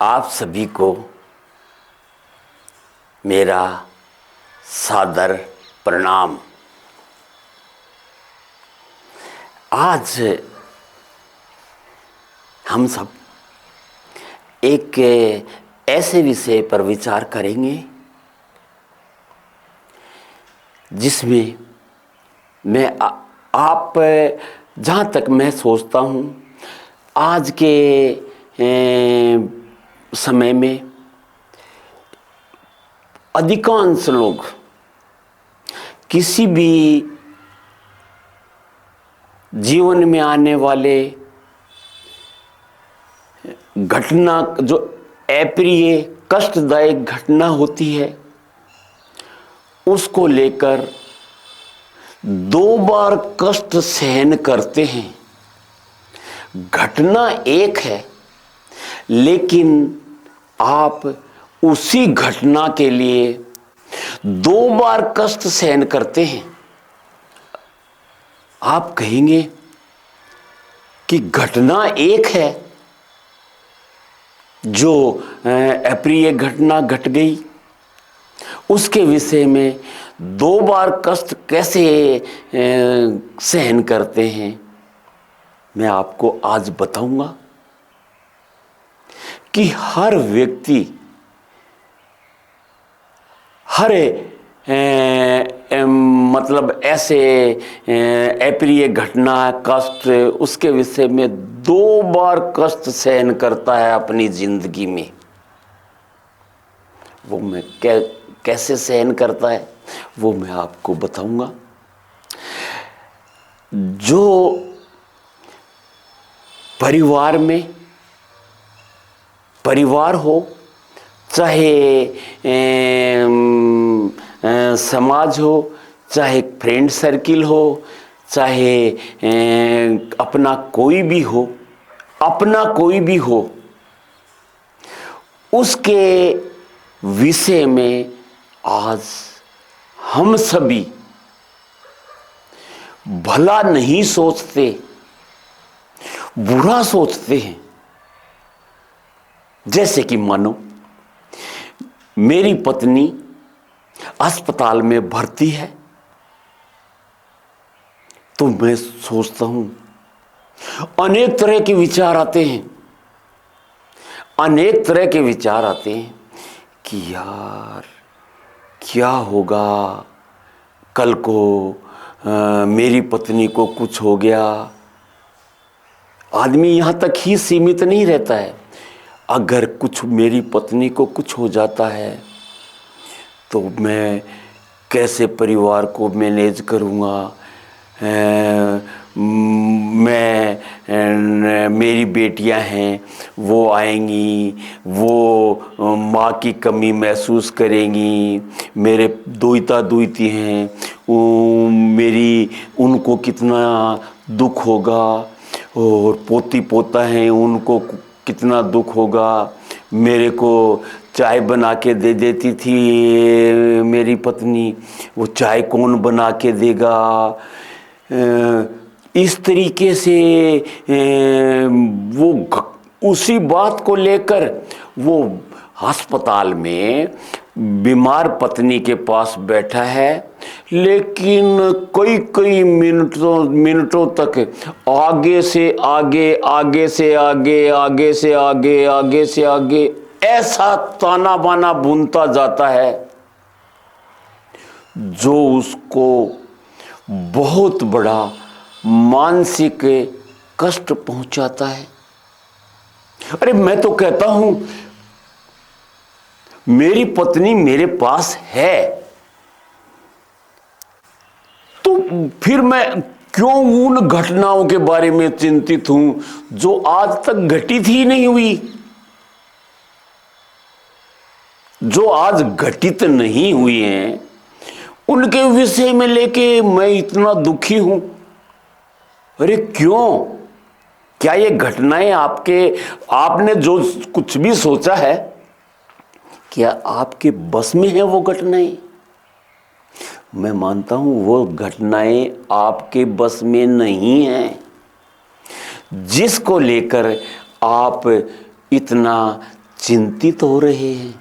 आप सभी को मेरा सादर प्रणाम। आज हम सब एक ऐसे विषय पर विचार करेंगे जिसमें आप जहाँ तक मैं सोचता हूँ आज के समय में अधिकांश लोग किसी भी जीवन में आने वाले घटना, जो अप्रिय कष्टदायक घटना होती है, उसको लेकर दो बार कष्ट सहन करते हैं। घटना एक है, लेकिन आप उसी घटना के लिए दो बार कष्ट सहन करते हैं। आप कहेंगे कि घटना एक है, जो अप्रिय घटना घट गई, उसके विषय में दो बार कष्ट कैसे सहन करते हैं, मैं आपको आज बताऊंगा कि हर व्यक्ति हर मतलब ऐसे अप्रिय घटना, कष्ट, उसके विषय में दो बार कष्ट सहन करता है अपनी जिंदगी में। वो मैं कैसे सहन करता है वो मैं आपको बताऊंगा। जो परिवार में परिवार हो, चाहे समाज हो, चाहे फ्रेंड सर्किल हो, चाहे अपना कोई भी हो, उसके विषय में आज हम सभी भला नहीं सोचते, बुरा सोचते हैं। जैसे कि मानो मेरी पत्नी अस्पताल में भर्ती है, तो मैं सोचता हूं, अनेक तरह के विचार आते हैं, कि यार क्या होगा कल को, मेरी पत्नी को कुछ हो गया। आदमी यहां तक ही सीमित नहीं रहता है, अगर कुछ मेरी पत्नी को कुछ हो जाता है तो मैं कैसे परिवार को मैनेज करूँगा। मेरी बेटियां हैं, वो आएंगी, वो माँ की कमी महसूस करेंगी। मेरे दोती हैं, उनको कितना दुख होगा, और पोती पोता हैं, उनको कितना दुख होगा। मेरे को चाय बना के दे देती थी मेरी पत्नी, वो चाय कौन बना के देगा। इस तरीके से वो उसी बात को लेकर वो अस्पताल में बीमार पत्नी के पास बैठा है, लेकिन कई मिनटों तक आगे से आगे ऐसा ताना बाना बुनता जाता है जो उसको बहुत बड़ा मानसिक कष्ट पहुंचाता है। अरे मैं तो कहता हूं, मेरी पत्नी मेरे पास है, तो फिर मैं क्यों उन घटनाओं के बारे में चिंतित हूं जो आज तक घटित ही नहीं हुई, जो आज घटित नहीं हुई हैं, उनके विषय में लेके मैं इतना दुखी हूं। अरे क्यों? क्या ये घटनाएं आपने जो कुछ भी सोचा है, क्या आपके बस में है वो घटनाएं? मैं मानता हूं वो घटनाएं आपके बस में नहीं हैं, जिसको लेकर आप इतना चिंतित हो रहे हैं।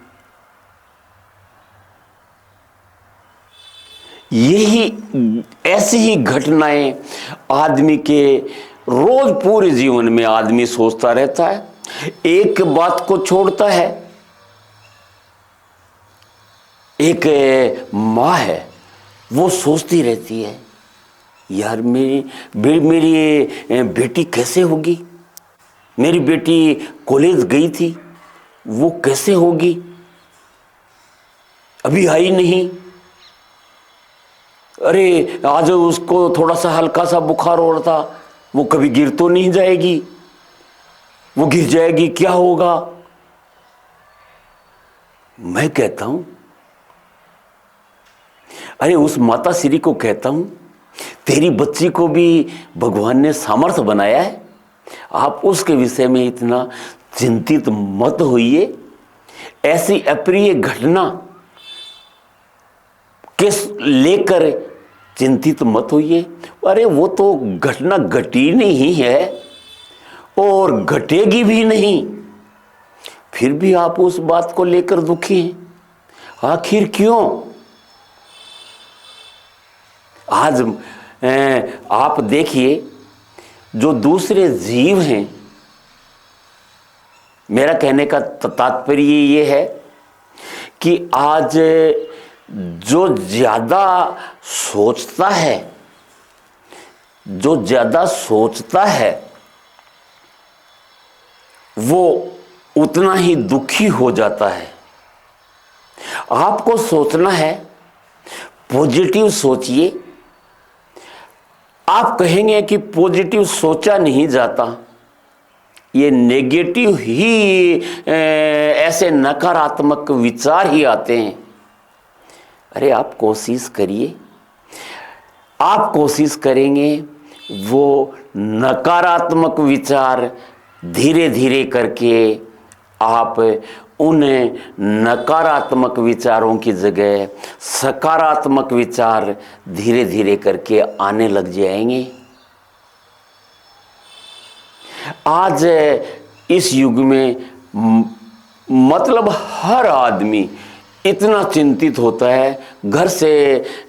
यही ऐसी ही घटनाएं आदमी के रोज पूरे जीवन में आदमी सोचता रहता है, एक बात को छोड़ता है। एक माँ है, वो सोचती रहती है, यार मेरी बेटी कैसे होगी, मेरी बेटी कॉलेज गई थी, वो कैसे होगी, अभी आई नहीं। अरे आज उसको थोड़ा सा हल्का सा बुखार हो रहा था, वो कभी गिर तो नहीं जाएगी, वो गिर जाएगी क्या होगा। मैं कहता हूं, अरे उस माता श्री को कहता हूं, तेरी बच्ची को भी भगवान ने सामर्थ्य बनाया है, आप उसके विषय में इतना चिंतित मत होइए। ऐसी अप्रिय घटना के लेकर चिंतित मत होइए। अरे वो तो घटना घटी नहीं है और घटेगी भी नहीं, फिर भी आप उस बात को लेकर दुखी हैं। आखिर क्यों? आज आप देखिए, जो दूसरे जीव हैं, मेरा कहने का तात्पर्य ये है कि आज जो ज्यादा सोचता है, जो ज्यादा सोचता है वो उतना ही दुखी हो जाता है। आपको सोचना है, पॉजिटिव सोचिए। आप कहेंगे कि पॉजिटिव सोचा नहीं जाता, ये नेगेटिव ही ऐसे नकारात्मक विचार ही आते हैं। अरे आप कोशिश करिए, आप कोशिश करेंगे वो नकारात्मक विचार धीरे धीरे करके आप उन नकारात्मक विचारों की जगह सकारात्मक विचार धीरे धीरे करके आने लग जाएंगे। आज इस युग में मतलब हर आदमी इतना चिंतित होता है। घर से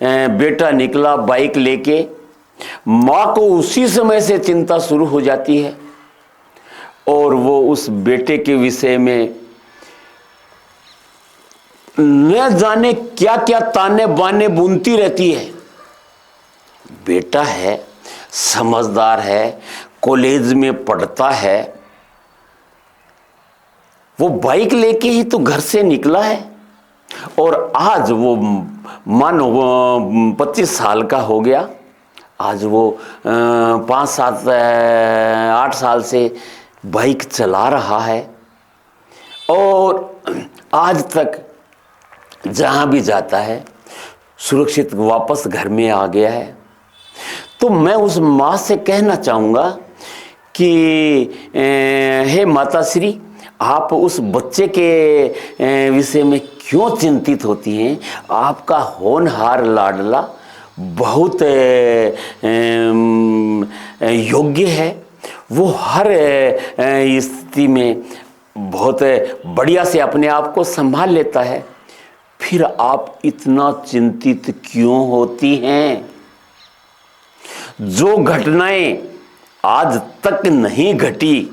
बेटा निकला बाइक लेके, माँ को उसी समय से चिंता शुरू हो जाती है और वो उस बेटे के विषय में न जाने क्या क्या ताने बाने बुनती रहती है। बेटा है, समझदार है, कॉलेज में पढ़ता है, वो बाइक लेके ही तो घर से निकला है और आज वो मानो 25 साल का हो गया। आज वो 5, 7, 8 साल से बाइक चला रहा है और आज तक जहाँ भी जाता है सुरक्षित वापस घर में आ गया है। तो मैं उस माँ से कहना चाहूँगा कि हे माता श्री, आप उस बच्चे के विषय में क्यों चिंतित होती हैं? आपका होनहार लाडला बहुत योग्य है, वो हर स्थिति में बहुत बढ़िया से अपने आप को संभाल लेता है, फिर आप इतना चिंतित क्यों होती हैं? जो घटनाएं आज तक नहीं घटी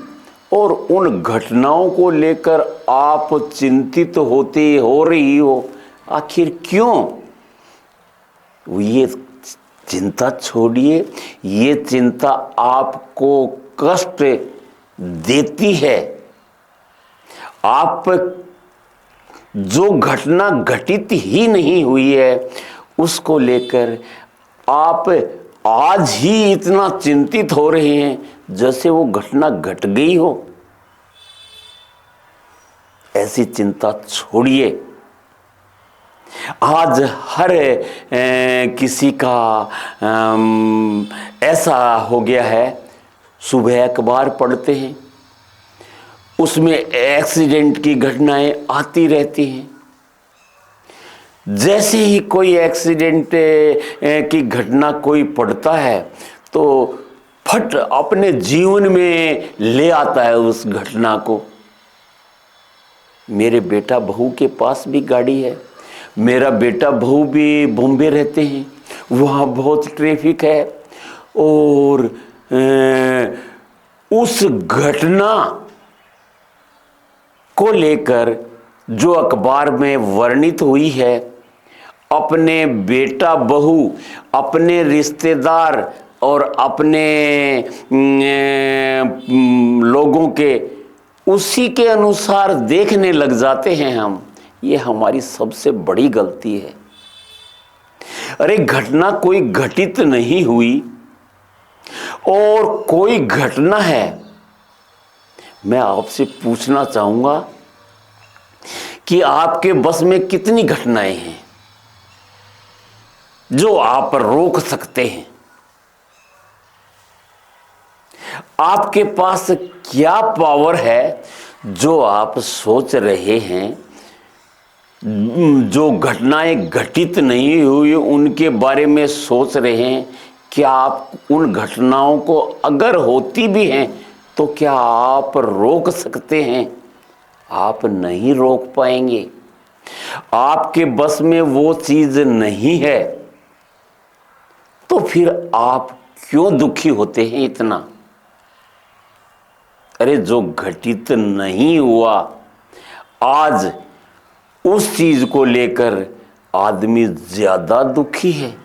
और उन घटनाओं को लेकर आप चिंतित हो रही हो, आखिर क्यों? ये चिंता छोड़िए, ये चिंता आपको कष्ट देती है। आप जो घटना घटित ही नहीं हुई है उसको लेकर आप आज ही इतना चिंतित हो रहे हैं जैसे वो घटना घट गई हो। ऐसी चिंता छोड़िए। आज हर किसी का ऐसा हो गया है, सुबह अखबार पढ़ते हैं, उसमें एक्सीडेंट की घटनाएं आती रहती हैं। जैसे ही कोई एक्सीडेंट की घटना कोई पढ़ता है तो फट अपने जीवन में ले आता है उस घटना को। मेरे बेटा बहू के पास भी गाड़ी है, मेरा बेटा बहू भी बॉम्बे रहते हैं, वहाँ बहुत ट्रैफिक है, और उस घटना को लेकर जो अखबार में वर्णित हुई है, अपने बेटा बहू, अपने रिश्तेदार और अपने लोगों के उसी के अनुसार देखने लग जाते हैं हम। ये हमारी सबसे बड़ी गलती है। अरे घटना कोई घटित नहीं हुई, और कोई घटना है। मैं आपसे पूछना चाहूंगा कि आपके बस में कितनी घटनाएं हैं जो आप रोक सकते हैं? आपके पास क्या पावर है जो आप सोच रहे हैं, जो घटनाएं घटित नहीं हुई उनके बारे में सोच रहे हैं? क्या आप उन घटनाओं को अगर होती भी हैं तो क्या आप रोक सकते हैं? आप नहीं रोक पाएंगे। आपके बस में वो चीज नहीं है, तो फिर आप क्यों दुखी होते हैं इतना? अरे जो घटित नहीं हुआ, आज उस चीज को लेकर आदमी ज्यादा दुखी है।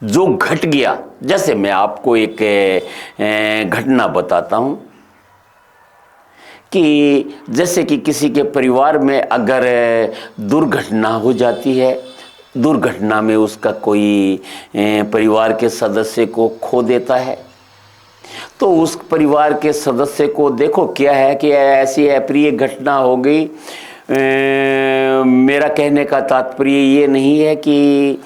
जो घट गया, जैसे मैं आपको एक घटना बताता हूं कि जैसे कि किसी के परिवार में अगर दुर्घटना हो जाती है, दुर्घटना में उसका कोई परिवार के सदस्य को खो देता है, तो उस परिवार के सदस्य को देखो क्या है कि ऐसी अप्रिय घटना हो गई। मेरा कहने का तात्पर्य ये नहीं है कि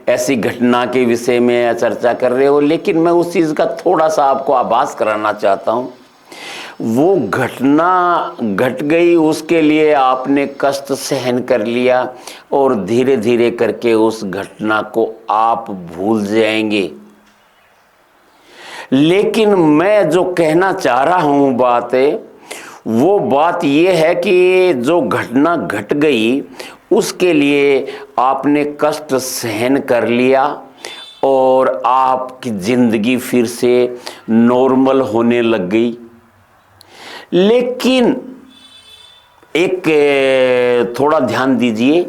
ऐसी घटना के विषय में चर्चा कर रहे हो, लेकिन मैं उस चीज़ का थोड़ा सा आपको आभास कराना चाहता हूँ। वो घटना घट गई, उसके लिए आपने कष्ट सहन कर लिया, और धीरे धीरे करके उस घटना को आप भूल जाएंगे। लेकिन मैं जो कहना चाह रहा हूँ बात है, वो बात ये है कि जो घटना घट गई उसके लिए आपने कष्ट सहन कर लिया, और आपकी जिंदगी फिर से नॉर्मल होने लग गई। लेकिन एक थोड़ा ध्यान दीजिए,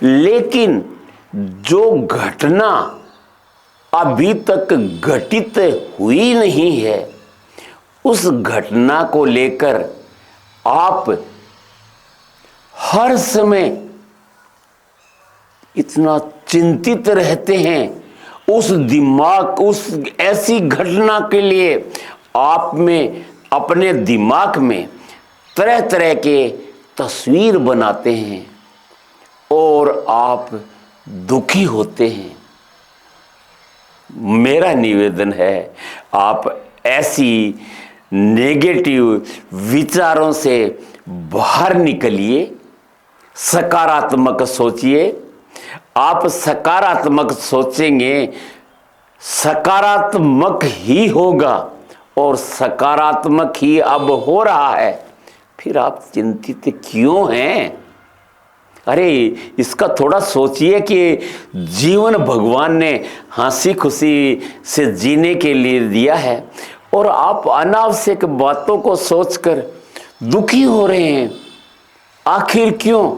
लेकिन जो घटना अभी तक घटित हुई नहीं है, उस घटना को लेकर आप हर समय इतना चिंतित रहते हैं। उस ऐसी घटना के लिए आप में, अपने दिमाग में तरह तरह के तस्वीर बनाते हैं और आप दुखी होते हैं। मेरा निवेदन है, आप ऐसी नेगेटिव विचारों से बाहर निकलिए, सकारात्मक सोचिए। आप सकारात्मक सोचेंगे, सकारात्मक ही होगा, और सकारात्मक ही अब हो रहा है। फिर आप चिंतित क्यों हैं? अरे इसका थोड़ा सोचिए कि जीवन भगवान ने हंसी खुशी से जीने के लिए दिया है, और आप अनावश्यक बातों को सोचकर दुखी हो रहे हैं। आखिर क्यों?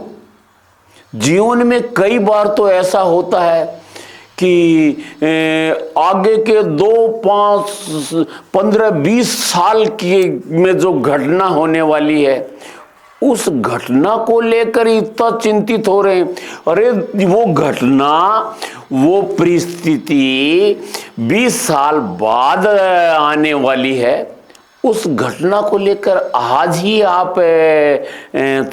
जीवन में कई बार तो ऐसा होता है कि आगे के 2, 5, 15, 20 साल की में जो घटना होने वाली है, उस घटना को लेकर इतना चिंतित हो रहे हैं। अरे वो घटना, वो परिस्थिति 20 साल बाद आने वाली है, उस घटना को लेकर आज ही आप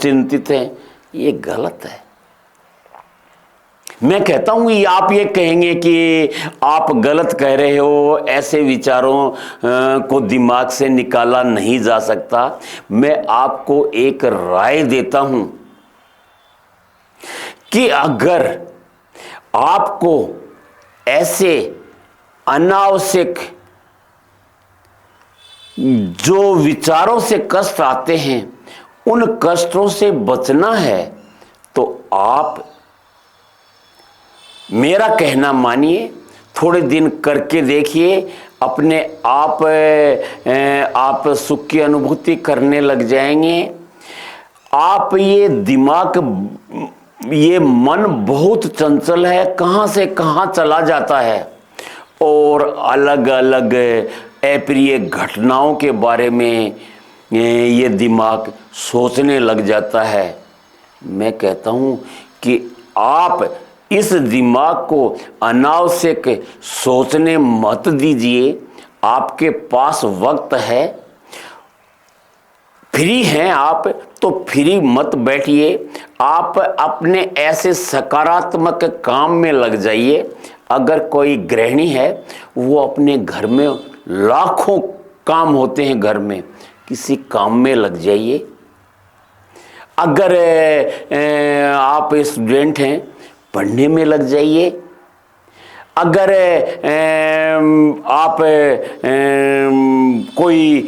चिंतित हैं। ये गलत है। मैं कहता हूं कि आप ये कहेंगे कि आप गलत कह रहे हो, ऐसे विचारों को दिमाग से निकाला नहीं जा सकता। मैं आपको एक राय देता हूं कि अगर आपको ऐसे अनावश्यक जो विचारों से कष्ट आते हैं, उन कष्टों से बचना है तो आप मेरा कहना मानिए, थोड़े दिन करके देखिए, अपने आप सुख की अनुभूति करने लग जाएंगे। आप ये मन बहुत चंचल है, कहाँ से कहाँ चला जाता है और अलग अलग अप्रिय घटनाओं के बारे में ये दिमाग सोचने लग जाता है। मैं कहता हूँ कि आप इस दिमाग को अनावश्यक सोचने मत दीजिए। आपके पास वक्त है, फ्री हैं आप, तो फ्री मत बैठिए। आप अपने ऐसे सकारात्मक काम में लग जाइए। अगर कोई गृहिणी है, वो अपने घर में लाखों काम होते हैं, घर में किसी काम में लग जाइए। अगर आप स्टूडेंट हैं, पढ़ने में लग जाइए। अगर आप कोई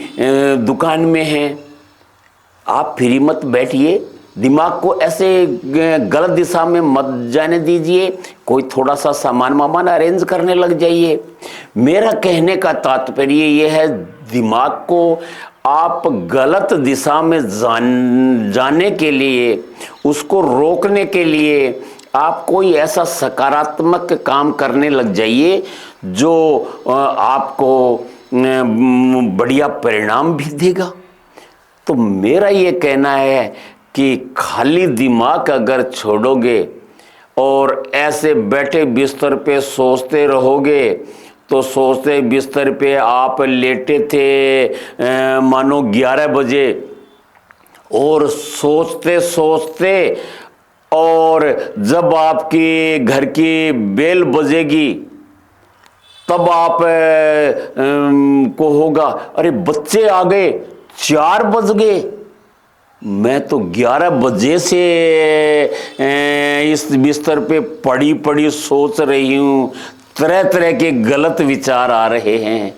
दुकान में हैं, आप फ्री मत बैठिए। दिमाग को ऐसे गलत दिशा में मत जाने दीजिए। कोई थोड़ा सा सामान वामान अरेंज करने लग जाइए। मेरा कहने का तात्पर्य ये है, दिमाग को आप गलत दिशा में जाने के लिए, उसको रोकने के लिए आप कोई ऐसा सकारात्मक काम करने लग जाइए जो आपको बढ़िया परिणाम भी देगा। तो मेरा ये कहना है कि खाली दिमाग अगर छोड़ोगे और ऐसे बैठे बिस्तर पे सोचते रहोगे, तो सोचते बिस्तर पे आप लेटे थे मानो 11 बजे, और सोचते सोचते, और जब आपकी घर की बेल बजेगी तब आप को होगा, अरे बच्चे आ गए, 4 बज गए, मैं तो 11 बजे से इस बिस्तर पे पड़ी पड़ी सोच रही हूँ, तरह तरह के गलत विचार आ रहे हैं।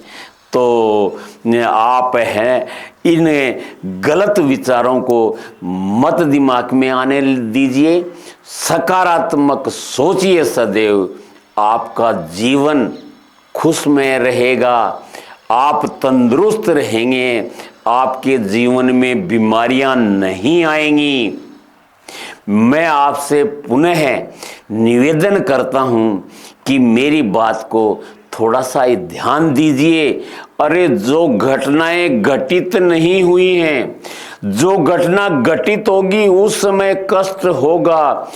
तो आप हैं, इन गलत विचारों को मत दिमाग में आने दीजिए। सकारात्मक सोचिए सदैव, आपका जीवन खुशमय रहेगा, आप तंदुरुस्त रहेंगे, आपके जीवन में बीमारियां नहीं आएंगी। मैं आपसे पुनः निवेदन करता हूं कि मेरी बात को थोड़ा सा ध्यान दीजिए। अरे जो घटनाएं घटित नहीं हुई हैं, जो घटना घटित होगी उस समय कष्ट होगा,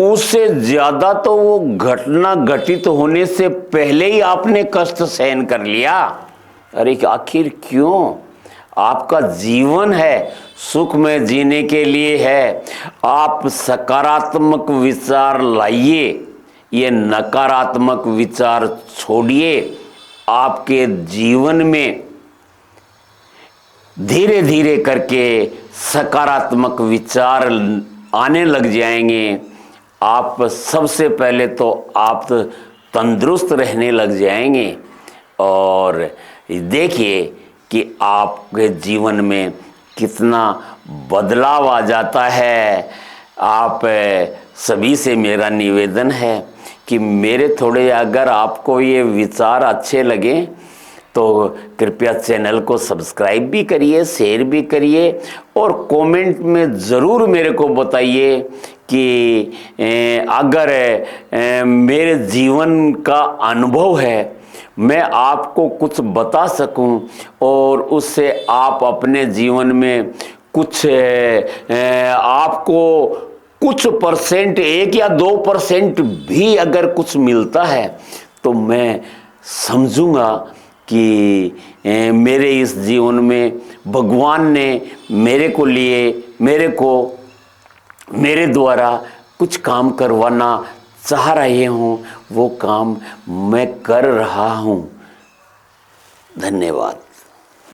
उससे ज्यादा तो वो घटना घटित होने से पहले ही आपने कष्ट सहन कर लिया। अरे आखिर क्यों? आपका जीवन है, सुख में जीने के लिए है। आप सकारात्मक विचार लाइए, ये नकारात्मक विचार छोड़िए। आपके जीवन में धीरे धीरे करके सकारात्मक विचार आने लग जाएंगे। आप सबसे पहले तो आप तंदुरुस्त रहने लग जाएंगे, और देखिए कि आपके जीवन में कितना बदलाव आ जाता है। आप सभी से मेरा निवेदन है कि मेरे थोड़े अगर आपको ये विचार अच्छे लगे तो कृपया चैनल को सब्सक्राइब भी करिए, शेयर भी करिए, और कमेंट में ज़रूर मेरे को बताइए कि अगर मेरे जीवन का अनुभव है, मैं आपको कुछ बता सकूं और उससे आप अपने जीवन में कुछ आपको कुछ परसेंट 1 या 2% भी अगर कुछ मिलता है, तो मैं समझूंगा कि मेरे इस जीवन में भगवान ने मेरे द्वारा कुछ काम करवाना चाह रहे हूँ, वो काम मैं कर रहा हूँ। धन्यवाद।